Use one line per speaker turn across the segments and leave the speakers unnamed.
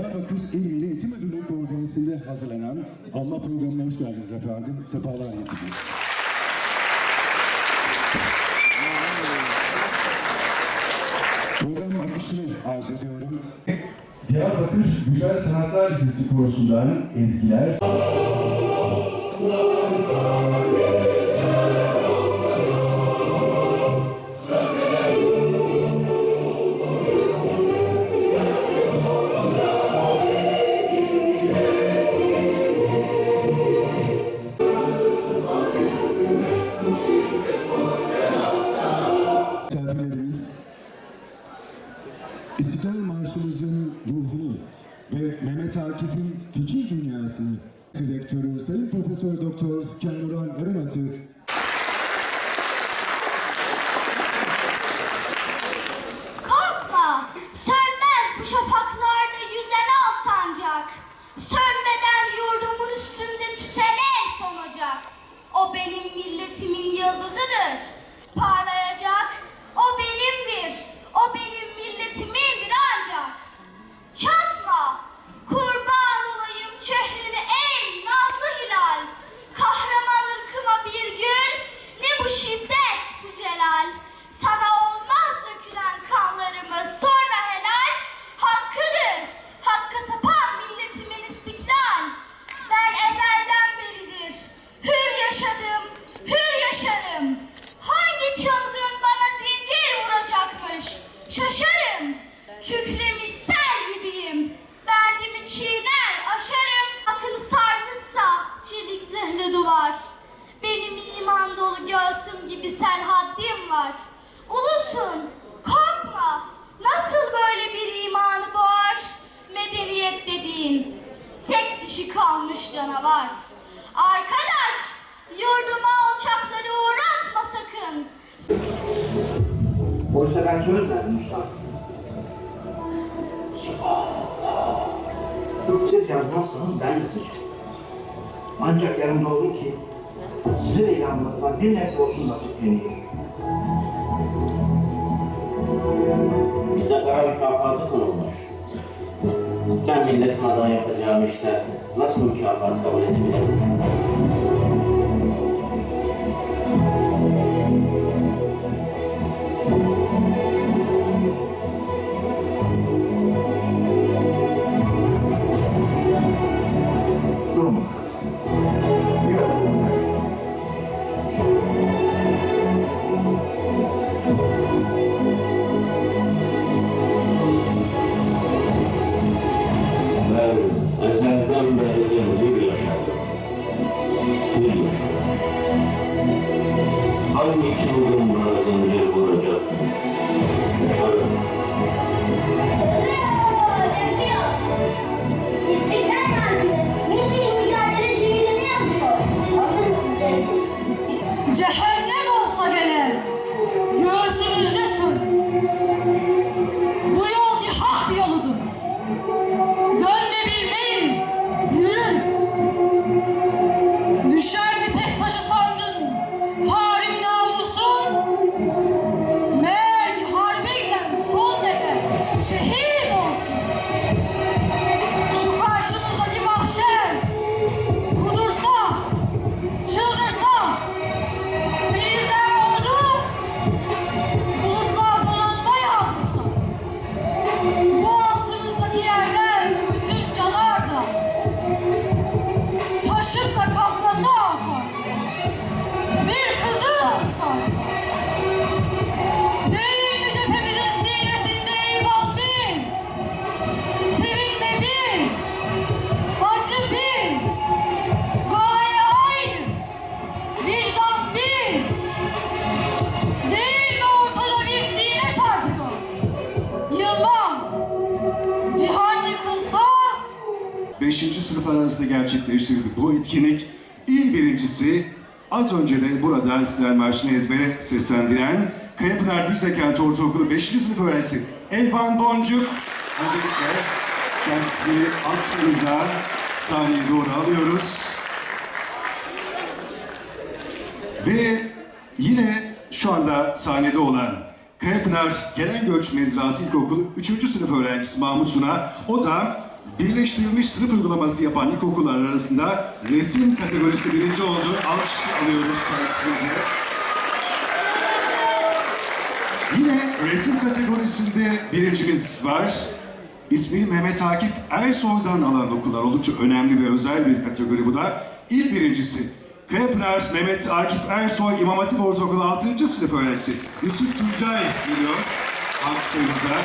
Diyarbakır İl Milli Eğitim Müdürlüğü koordinesinde hazırlanan anma programına hoş geldiniz efendim. Sefalar getirdiniz. Program akışını arz ediyorum. Diyarbakır Güzel Sanatlar Lisesi Korosu'ndan ezgiler. İstiklal Marşımızın ruhunu ve Mehmet Akif'in fikir dünyasını direktörü Sayın Profesör Doktor Kamuran Erenat'ı
korkma, sönmez bu şafaklarda yüzen al sancak. Sönmeden yurdumun üstünde tüten el sonacak. O benim milletimin yıldızıdır, parlayacak. O benimdir, o benim milletimindir ancak. Çatma, kurban olayım çehrine ey nazlı hilal. Kahraman ırkıma bir gül, ne bu şiddet bu celal. Sana olmaz dökülen kanlarımız sonra helal. Hakkıdır, hakka tapan milletimin istiklal. Ben ezelden beridir hür yaşadım, hür yaşarım. Hangi çılgın bana zincir vuracakmış? Şaşarım, kükremiş sel gibiyim. Bendimi çiğner, aşarım. Akın sarmışsa çelik zırhlı duvar. Benim iman dolu göğsüm gibi serhaddim var. Ulusun, korkma. Nasıl böyle bir imanı boğar? Medeniyet dediğin tek dişi kalmış canavar. Arkadaş, yurduma alçakları uğratma sakın.
Oysa ben söz verdim usta. Siz yazmazsanız ben yazacağım. Ancak yarın olur ki size de inanmaktan bir nebze olsun nasipleniyor.
Bize kara mükafatı konulmuş. Ben milletim adına yapacağım işte nasıl mükafat kabul edebilirim?
Durma.
Ben ezelden beridir bir yaşadım. Bir yaşadım. Hangi çılgın bana zincir vuracak? Yaşarım.
İstiklal Marşı, milli mücadele şiirini yazıyor. Hazır mısınız?
Cehennem olsa gene göğsümüzde sönür. Bu yol ki hak yoludur. Dönme bilmeyiz, yürürüz. Düşer mi tek taşı sandın, harbi namusun? Meğer ki harbe giden son nefes şehit olsun. Şu karşımızdaki mahşer kudursa, çıldırsa, denizler ordu, bulutlar donanma yağdırsa, bu altımızdaki yerler bütün yanar da, taşıp da kaplasa akar, bir kızıl sarsa. Değil mi cephemizin sinesinde eyvan bir, sevinme bir, acı bir, gaye aynı, vicdan bir. Değil mi ortada bir sine çarpıyor? Yılmaz, cihan yıkılsa
5. sınıflar arasında gerçekleştirildi. Bu etkinlik il birincisi az önce de burada İstiklal Marşı'nı ezbere seslendiren Kayapınar Dicle Kent Ortaokulu 5. sınıf öğrencisi Elvan Boncuk. Öncelikle kendisini alkışlarınızla sahneye doğru alıyoruz. Ve yine şu anda sahnede olan Kayapınar Gelengöç Mezrası İlkokulu 3. sınıf öğrencisi Mahmut Suna. O da birleştirilmiş sınıf uygulaması yapan ilkokullar arasında resim kategorisinde birinci oldu. Alkış alıyoruz kendisine. Yine resim kategorisinde birincimiz var. İsmi Mehmet Akif Ersoy'dan alan okullar. Oldukça önemli ve özel bir kategori bu da. İl birincisi Kayapınar Mehmet Akif Ersoy İmam Hatip Ortaokulu 6. sınıf öğrencisi Yusuf Tuncay geliyor. Alkışlarınıza.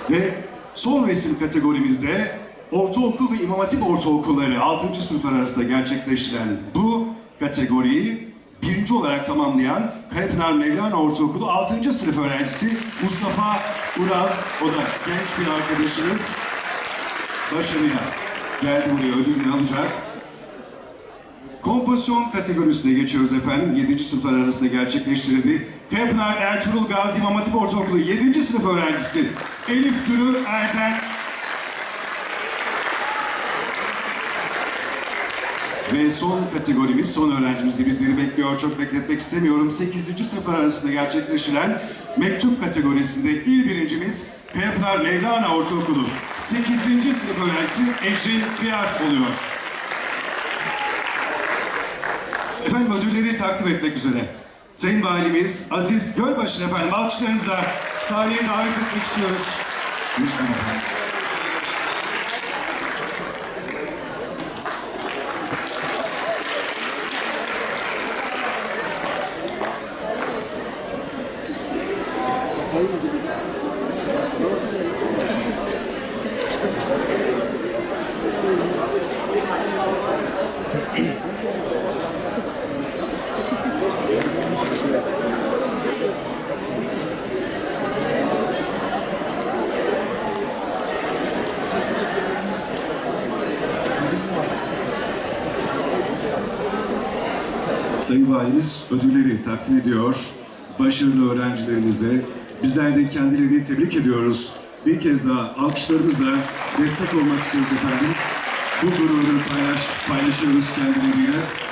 Ve son resim kategorimizde ortaokul ve İmam Hatip ortaokulları 6. sınıflar arasında gerçekleştirilen bu kategoriyi birinci olarak tamamlayan Kayapınar Mevlana Ortaokulu 6. sınıf öğrencisi Mustafa Ural. O da genç bir arkadaşımız. Başarıyla geldi buraya, ödülünü alacak. Kompozisyon kategorisine geçiyoruz efendim. 7. sınıflar arasında gerçekleştirildi. Kayapınar Ertuğrul Gazi İmam Hatip Ortaokulu 7. sınıf öğrencisi Elif Duru Erden. Ve son kategorimiz, son öğrencimiz de bizleri bekliyor. Çok bekletmek istemiyorum. 8. sınıflar arasında gerçekleşilen mektup kategorisinde il birincimiz Kayapınar Mevlana Ortaokulu 8. sınıf öğrencisi Ecrin Kıyar oluyor. Efendim ödülleri takdim etmek üzere Sayın Valimiz Aziz Gölbaşı'nı efendim alkışlarınızla sahneye davet etmek istiyoruz. Lütfen efendim. Sayın Valimiz ödülleri takdim ediyor. Başarılı öğrencilerimizle bizler de kendilerini tebrik ediyoruz. Bir kez daha alkışlarımızla destek olmak istiyoruz efendim. Bu gururu paylaşıyoruz kendileriyle.